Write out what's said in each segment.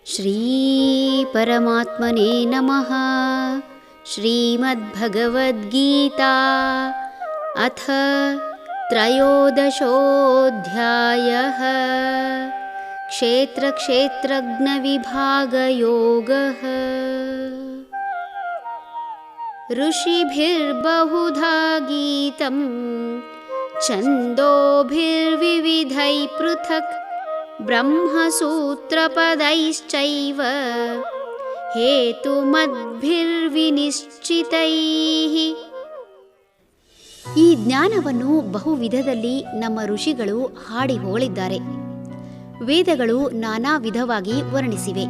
ಶ್ರೀ ಪರಮಾತ್ಮನೇ ನಮಃ. ಶ್ರೀಮದ್ಭಗವದ್ಗೀತಾ ಅಥ ತ್ರಯೋದಶೋऽಧ್ಯಾಯಃ. ಕ್ಷೇತ್ರಕ್ಷೇತ್ರಜ್ಞವಿಭಾಗಯೋಗಃ. ಋಷಿಭಿರ್ಬಹುಧಾ ಗೀತಂ ಛಂದೋಭಿರ್ವಿವಿಧೈಃ ಪೃಥಕ್ ಬ್ರಹ್ಮಸೂತ್ರಪದೈಶ್ಚೈವ ಹೇತುಮದ್ಭಿರ್ವಿನಿಶ್ಚಿತೈಃ. ಈ ಜ್ಞಾನವನ್ನು ಬಹು ವಿಧದಲ್ಲಿ ನಮ್ಮ ಋಷಿಗಳು ಹಾಡಿ ಹೋಳಿದ್ದಾರೆ. ವೇದಗಳು ನಾನಾ ವಿಧವಾಗಿ ವರ್ಣಿಸಿವೆ.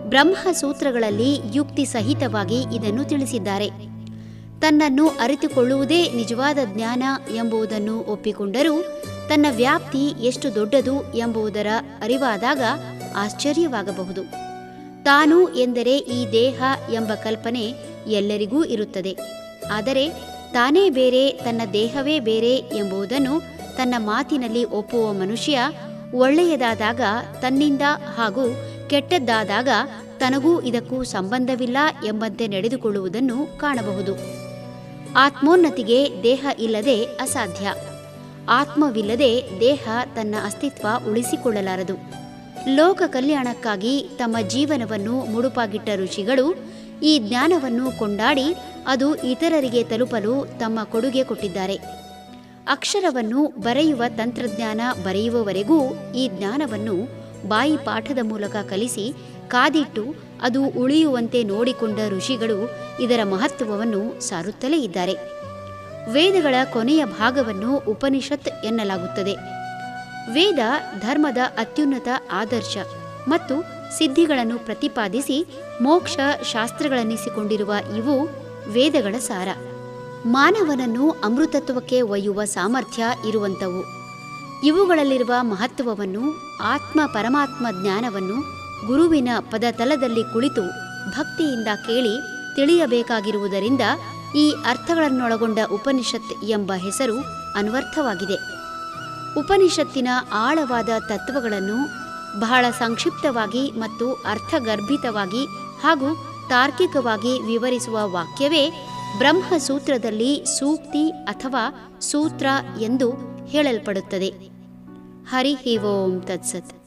ಬ್ರಹ್ಮಸೂತ್ರಗಳಲ್ಲಿ ಯುಕ್ತಿ ಸಹಿತವಾಗಿ ಇದನ್ನು ತಿಳಿಸಿದ್ದಾರೆ. ತನ್ನನ್ನು ಅರಿತುಕೊಳ್ಳುವುದೇ ನಿಜವಾದ ಜ್ಞಾನ ಎಂಬುದನ್ನು ಒಪ್ಪಿಕೊಂಡರೂ ತನ್ನ ವ್ಯಾಪ್ತಿ ಎಷ್ಟು ದೊಡ್ಡದು ಎಂಬುದರ ಅರಿವಾದಾಗ ಆಶ್ಚರ್ಯವಾಗಬಹುದು. ತಾನು ಎಂದರೆ ಈ ದೇಹ ಎಂಬ ಕಲ್ಪನೆ ಎಲ್ಲರಿಗೂ ಇರುತ್ತದೆ. ಆದರೆ ತಾನೇ ಬೇರೆ, ತನ್ನ ದೇಹವೇ ಬೇರೆ ಎಂಬುದನ್ನು ತನ್ನ ಮಾತಿನಲ್ಲಿ ಒಪ್ಪುವ ಮನುಷ್ಯ ಒಳ್ಳೆಯದಾದಾಗ ತನ್ನಿಂದ ಹಾಗೂ ಕೆಟ್ಟದ್ದಾದಾಗ ತನಗೂ ಇದಕ್ಕೂ ಸಂಬಂಧವಿಲ್ಲ ಎಂಬಂತೆ ನಡೆದುಕೊಳ್ಳುವುದನ್ನು ಕಾಣಬಹುದು. ಆತ್ಮೋನ್ನತಿಗೆ ದೇಹ ಇಲ್ಲದೆ ಅಸಾಧ್ಯ. ಆತ್ಮವಿಲ್ಲದೆ ದೇಹ ತನ್ನ ಅಸ್ತಿತ್ವ ಉಳಿಸಿಕೊಳ್ಳಲಾರದು. ಲೋಕ ಕಲ್ಯಾಣಕ್ಕಾಗಿ ತಮ್ಮ ಜೀವನವನ್ನು ಮುಡುಪಾಗಿಟ್ಟ ಋಷಿಗಳು ಈ ಜ್ಞಾನವನ್ನು ಕೊಂಡಾಡಿ ಅದು ಇತರರಿಗೆ ತಲುಪಲು ತಮ್ಮ ಕೊಡುಗೆ ಕೊಟ್ಟಿದ್ದಾರೆ. ಅಕ್ಷರವನ್ನು ಬರೆಯುವ ತಂತ್ರಜ್ಞಾನ ಬರೆಯುವವರೆಗೂ ಈ ಜ್ಞಾನವನ್ನು ಬಾಯಿ ಪಾಠದ ಮೂಲಕ ಕಲಿಸಿ ಕಾದಿಟ್ಟು ಅದು ಉಳಿಯುವಂತೆ ನೋಡಿಕೊಂಡ ಋಷಿಗಳು ಇದರ ಮಹತ್ವವನ್ನು ಸಾರುತ್ತಲೇ ಇದ್ದಾರೆ. ವೇದಗಳ ಕೊನೆಯ ಭಾಗವನ್ನು ಉಪನಿಷತ್ ಎನ್ನಲಾಗುತ್ತದೆ. ವೇದ ಧರ್ಮದ ಅತ್ಯುನ್ನತ ಆದರ್ಶ ಮತ್ತು ಸಿದ್ಧಿಗಳನ್ನು ಪ್ರತಿಪಾದಿಸಿ ಮೋಕ್ಷ ಶಾಸ್ತ್ರಗಳನ್ನಿಸಿಕೊಂಡಿರುವ ಇವು ವೇದಗಳ ಸಾರ. ಮಾನವನನ್ನು ಅಮೃತತ್ವಕ್ಕೆ ಒಯ್ಯುವ ಸಾಮರ್ಥ್ಯ ಇರುವಂಥವು. ಇವುಗಳಲ್ಲಿರುವ ಮಹತ್ವವನ್ನು, ಆತ್ಮ ಪರಮಾತ್ಮ ಜ್ಞಾನವನ್ನು ಗುರುವಿನ ಪದತಲದಲ್ಲಿ ಕುಳಿತು ಭಕ್ತಿಯಿಂದ ಕೇಳಿ ತಿಳಿಯಬೇಕಾಗಿರುವುದರಿಂದ ಈ ಅರ್ಥಗಳನ್ನೊಳಗೊಂಡ ಉಪನಿಷತ್ ಎಂಬ ಹೆಸರು ಅನ್ವರ್ಥವಾಗಿದೆ. ಉಪನಿಷತ್ತಿನ ಆಳವಾದ ತತ್ವಗಳನ್ನು ಬಹಳ ಸಂಕ್ಷಿಪ್ತವಾಗಿ ಮತ್ತು ಅರ್ಥಗರ್ಭಿತವಾಗಿ ಹಾಗೂ ತಾರ್ಕಿಕವಾಗಿ ವಿವರಿಸುವ ವಾಕ್ಯವೇ ಬ್ರಹ್ಮಸೂತ್ರದಲ್ಲಿ ಸೂಕ್ತಿ ಅಥವಾ ಸೂತ್ರ ಎಂದು ಹೇಳಲ್ಪಡುತ್ತದೆ. ಹರಿ ಓಂ ತತ್ಸತ್.